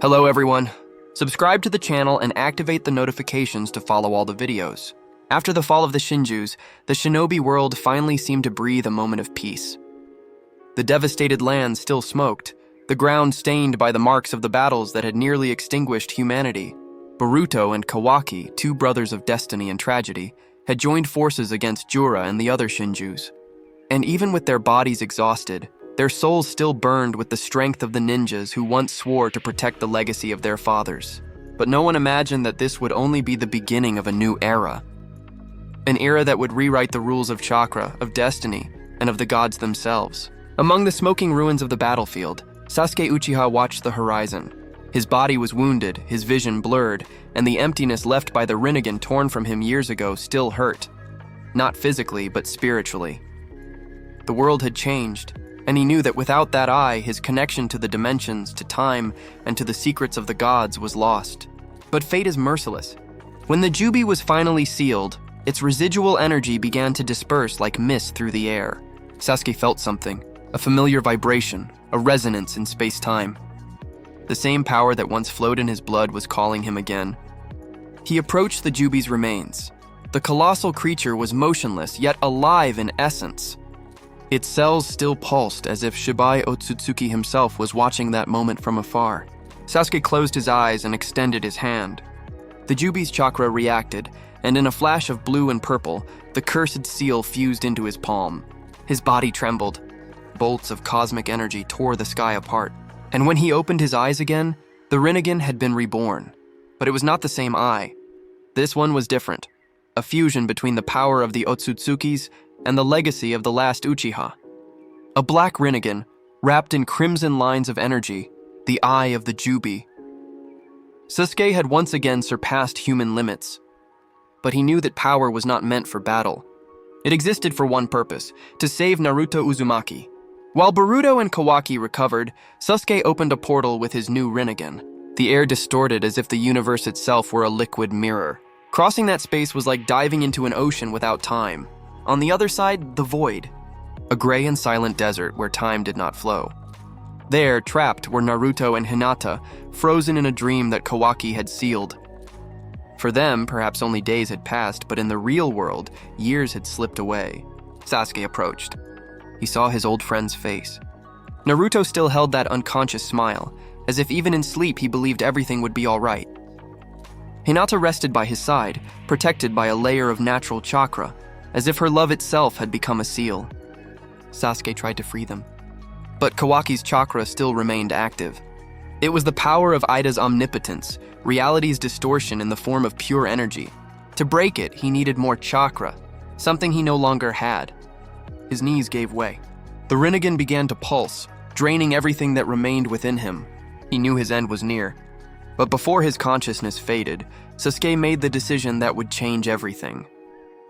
Hello everyone. Subscribe to the channel and activate the notifications to follow all the videos. After the fall of the Shinjus, the shinobi world finally seemed to breathe a moment of peace. The devastated land still smoked, the ground stained by the marks of the battles that had nearly extinguished humanity. Boruto and Kawaki, two brothers of destiny and tragedy, had joined forces against Jura and the other Shinjus. And even with their bodies exhausted, their souls still burned with the strength of the ninjas who once swore to protect the legacy of their fathers. But no one imagined that this would only be the beginning of a new era. An era that would rewrite the rules of chakra, of destiny, and of the gods themselves. Among the smoking ruins of the battlefield, Sasuke Uchiha watched the horizon. His body was wounded, his vision blurred, and the emptiness left by the Rinnegan torn from him years ago still hurt. Not physically, but spiritually. The world had changed, and he knew that without that eye, his connection to the dimensions, to time, and to the secrets of the gods was lost. But fate is merciless. When the Jubi was finally sealed, its residual energy began to disperse like mist through the air. Sasuke felt something, a familiar vibration, a resonance in space-time. The same power that once flowed in his blood was calling him again. He approached the Jubi's remains. The colossal creature was motionless, yet alive in essence. Its cells still pulsed as if Shibai Otsutsuki himself was watching that moment from afar. Sasuke closed his eyes and extended his hand. The Jubi's chakra reacted, and in a flash of blue and purple, the cursed seal fused into his palm. His body trembled. Bolts of cosmic energy tore the sky apart. And when he opened his eyes again, the Rinnegan had been reborn. But it was not the same eye. This one was different. A fusion between the power of the Otsutsukis and the legacy of the last Uchiha. A black Rinnegan, wrapped in crimson lines of energy, the eye of the Jubi. Sasuke had once again surpassed human limits. But he knew that power was not meant for battle. It existed for one purpose, to save Naruto Uzumaki. While Boruto and Kawaki recovered, Sasuke opened a portal with his new Rinnegan. The air distorted as if the universe itself were a liquid mirror. Crossing that space was like diving into an ocean without time. On the other side, the void. A gray and silent desert where time did not flow. There, trapped, were Naruto and Hinata, frozen in a dream that Kawaki had sealed. For them, perhaps only days had passed, but in the real world, years had slipped away. Sasuke approached. He saw his old friend's face. Naruto still held that unconscious smile, as if even in sleep he believed everything would be all right. Hinata rested by his side, protected by a layer of natural chakra, as if her love itself had become a seal. Sasuke tried to free them. But Kawaki's chakra still remained active. It was the power of Ida's omnipotence, reality's distortion in the form of pure energy. To break it, he needed more chakra, something he no longer had. His knees gave way. The Rinnegan began to pulse, draining everything that remained within him. He knew his end was near. But before his consciousness faded, Sasuke made the decision that would change everything.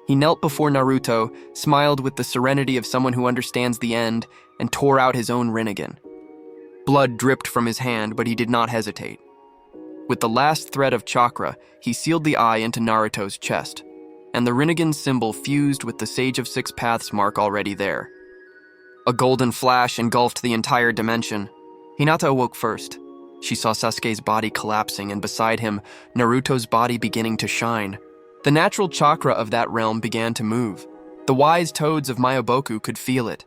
He knelt before Naruto, smiled with the serenity of someone who understands the end, and tore out his own Rinnegan. Blood dripped from his hand, but he did not hesitate. With the last thread of chakra, he sealed the eye into Naruto's chest, and the Rinnegan symbol fused with the Sage of Six Paths mark already there. A golden flash engulfed the entire dimension. Hinata awoke first. She saw Sasuke's body collapsing, and beside him, Naruto's body beginning to shine. The natural chakra of that realm began to move. The wise toads of Myoboku could feel it.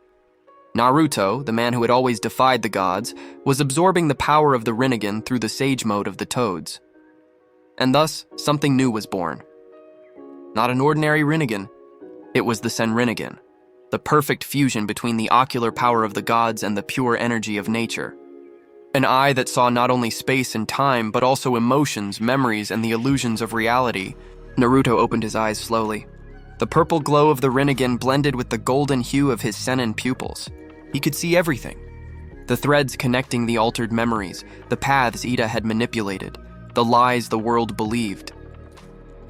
Naruto, the man who had always defied the gods, was absorbing the power of the Rinnegan through the sage mode of the toads. And thus, something new was born. Not an ordinary Rinnegan. It was the Sennegan, the perfect fusion between the ocular power of the gods and the pure energy of nature. An eye that saw not only space and time, but also emotions, memories, and the illusions of reality. Naruto opened his eyes slowly. The purple glow of the Rinnegan blended with the golden hue of his Sennin pupils. He could see everything. The threads connecting the altered memories, the paths Ida had manipulated, the lies the world believed.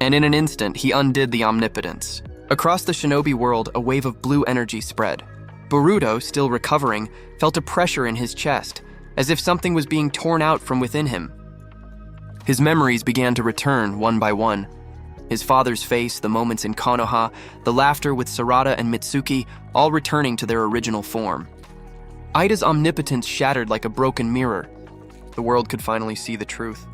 And in an instant, he undid the omnipotence. Across the shinobi world, a wave of blue energy spread. Boruto, still recovering, felt a pressure in his chest, as if something was being torn out from within him. His memories began to return one by one. His father's face, the moments in Konoha, the laughter with Sarada and Mitsuki, all returning to their original form. Ida's omnipotence shattered like a broken mirror. The world could finally see the truth.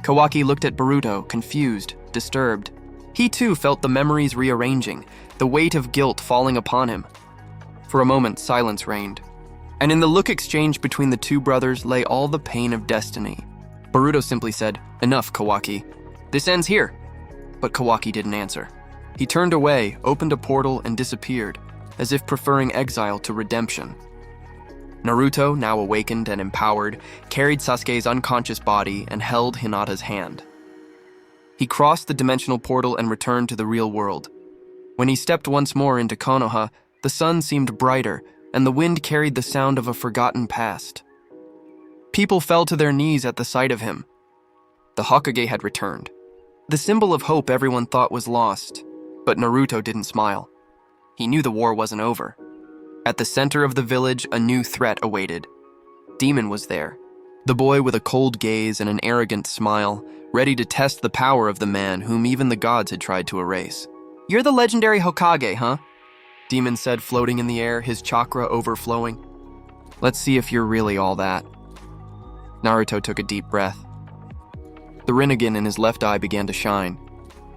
Kawaki looked at Boruto, confused, disturbed. He too felt the memories rearranging, the weight of guilt falling upon him. For a moment, silence reigned. And in the look exchanged between the two brothers lay all the pain of destiny. Boruto simply said, "Enough, Kawaki. This ends here." But Kawaki didn't answer. He turned away, opened a portal, and disappeared, as if preferring exile to redemption. Naruto, now awakened and empowered, carried Sasuke's unconscious body and held Hinata's hand. He crossed the dimensional portal and returned to the real world. When he stepped once more into Konoha, the sun seemed brighter, and the wind carried the sound of a forgotten past. People fell to their knees at the sight of him. The Hokage had returned. The symbol of hope everyone thought was lost, but Naruto didn't smile. He knew the war wasn't over. At the center of the village, a new threat awaited. Demon was there, the boy with a cold gaze and an arrogant smile, ready to test the power of the man whom even the gods had tried to erase. "You're the legendary Hokage, huh?" Demon said, floating in the air, his chakra overflowing. "Let's see if you're really all that." Naruto took a deep breath. The Rinnegan in his left eye began to shine.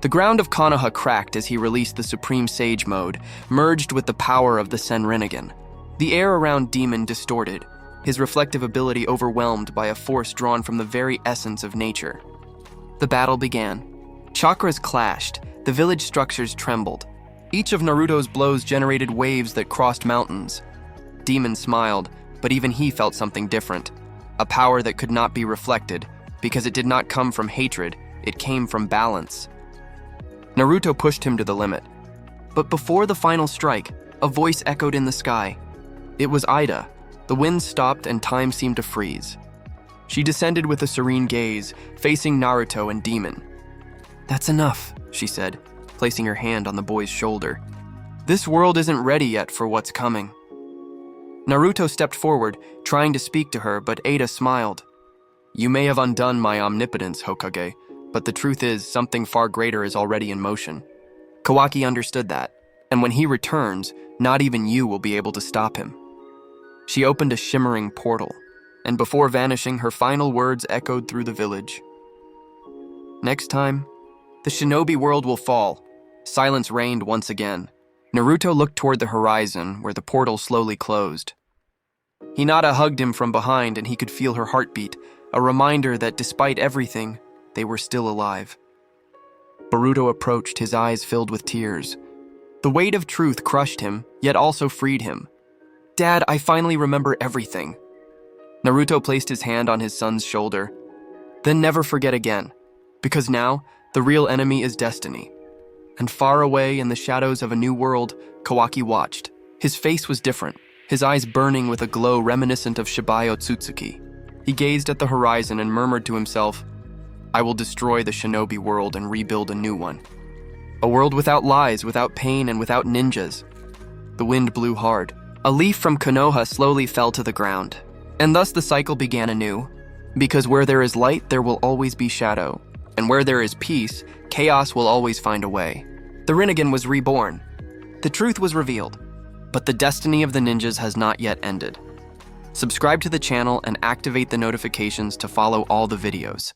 The ground of Konoha cracked as he released the Supreme Sage mode, merged with the power of the Rinnegan. The air around Demon distorted, his reflective ability overwhelmed by a force drawn from the very essence of nature. The battle began. Chakras clashed, the village structures trembled. Each of Naruto's blows generated waves that crossed mountains. Demon smiled, but even he felt something different. A power that could not be reflected, because it did not come from hatred, it came from balance. Naruto pushed him to the limit. But before the final strike, a voice echoed in the sky. It was Ida. The wind stopped and time seemed to freeze. She descended with a serene gaze, facing Naruto and Demon. "That's enough," she said, placing her hand on the boy's shoulder. "This world isn't ready yet for what's coming." Naruto stepped forward, trying to speak to her, but Ada smiled. "You may have undone my omnipotence, Hokage, but the truth is something far greater is already in motion." Kawaki understood that, and when he returns, not even you will be able to stop him. She opened a shimmering portal, and before vanishing, her final words echoed through the village. Next time, the shinobi world will fall. Silence reigned once again. Naruto looked toward the horizon, where the portal slowly closed. Hinata hugged him from behind, and he could feel her heartbeat, a reminder that despite everything, they were still alive. Boruto approached, his eyes filled with tears. The weight of truth crushed him, yet also freed him. "Dad, I finally remember everything." Naruto placed his hand on his son's shoulder. "Then never forget again, because now, the real enemy is destiny." And far away in the shadows of a new world, Kawaki watched. His face was different, his eyes burning with a glow reminiscent of Shibai Otsutsuki. He gazed at the horizon and murmured to himself, "I will destroy the shinobi world and rebuild a new one. A world without lies, without pain, and without ninjas." The wind blew hard. A leaf from Konoha slowly fell to the ground. And thus the cycle began anew. Because where there is light, there will always be shadow. And where there is peace, chaos will always find a way. The Rinnegan was reborn. The truth was revealed. But the destiny of the ninjas has not yet ended. Subscribe to the channel and activate the notifications to follow all the videos.